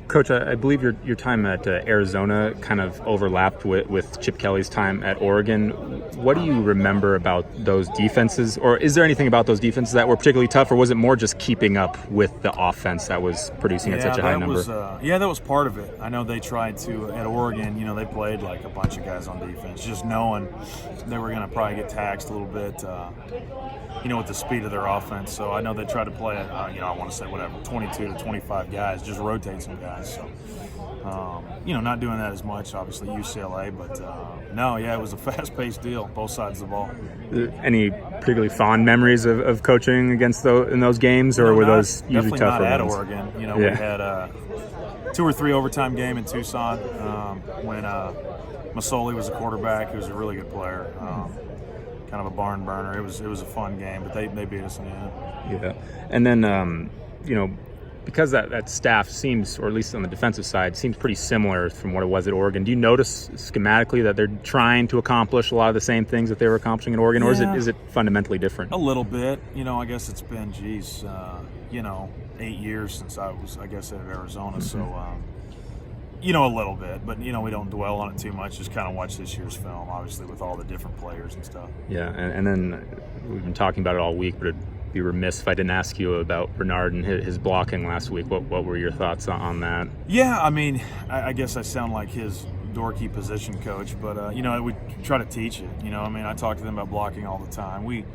Coach, I believe your time at Arizona kind of overlapped with Chip Kelly's time at Oregon. What do you remember about those defenses? Or is there anything about those defenses that were particularly tough, or was it more just keeping up with the offense that was producing at such a high number? That was part of it. I know they tried to, at Oregon, they played like a bunch of guys on defense, just knowing they were going to probably get taxed a little bit, with the speed of their offense. So I know they tried to play, I want to say 22 to 25 guys, just rotate some guys. So, not doing that as much, obviously, UCLA, but it was a fast-paced deal, both sides of the ball. Any particularly fond memories of coaching against in those games, or were those usually tougher? Definitely not at Oregon. We had a 2 or 3 overtime game in Tucson when Masoli was a quarterback. He was a really good player. Kind of a barn burner. It was a fun game, but they beat us in the end. Yeah, and then because that staff seems, or at least on the defensive side, seems pretty similar from what it was at Oregon. Do you notice schematically that they're trying to accomplish a lot of the same things that they were accomplishing in Oregon, or is it fundamentally different? A little bit. I guess it's been 8 years since I was, at Arizona. Mm-hmm. So. A little bit, but we don't dwell on it too much. Just kind of watch this year's film, obviously, with all the different players and stuff. Yeah, and then we've been talking about it all week, but it'd be remiss if I didn't ask you about Bernard and his blocking last week. What were your thoughts on that? Yeah, I guess I sound like his dorky position coach, but I would try to teach it. I talk to them about blocking all the time. We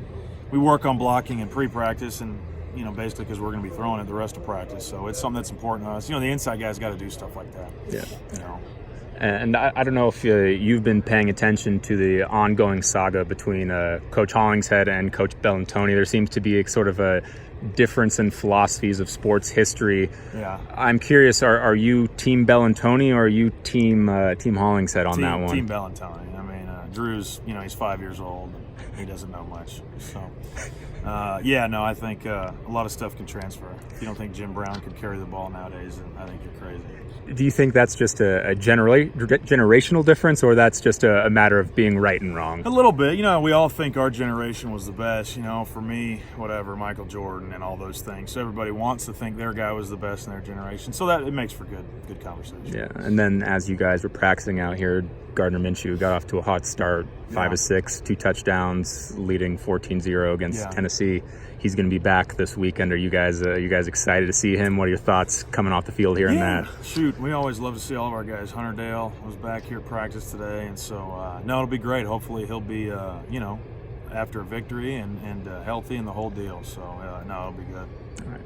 work on blocking in pre-practice and. Basically because we're going to be throwing it the rest of practice. So it's something that's important to us. The inside guys got to do stuff like that. Yeah. And I don't know if you've been paying attention to the ongoing saga between Coach Hollingshead and Coach Bellantoni. There seems to be a sort of a difference in philosophies of sports history. Yeah. I'm curious, are you Team Bellantoni or are you Team Hollingshead on that one? Team Bellantoni. Drew's, he's 5 years old and he doesn't know much. So, I think a lot of stuff can transfer. If you don't think Jim Brown could carry the ball nowadays, then I think you're crazy. Do you think that's just a generational difference, or that's just a matter of being right and wrong? A little bit. We all think our generation was the best. For me, whatever, Michael Jordan and all those things. So everybody wants to think their guy was the best in their generation. So that it makes for good conversation. Yeah, and then as you guys were practicing out here, Gardner Minshew got off to a hot start, 5 of 6, 2 touchdowns, leading 14-0 against Tennessee. He's going to be back this weekend. Are you guys excited to see him? What are your thoughts coming off the field here and that? Shoot, we always love to see all of our guys. Hunter Dale was back here at practice today, and so it'll be great. Hopefully he'll be after a victory and healthy and the whole deal. So it'll be good. All right.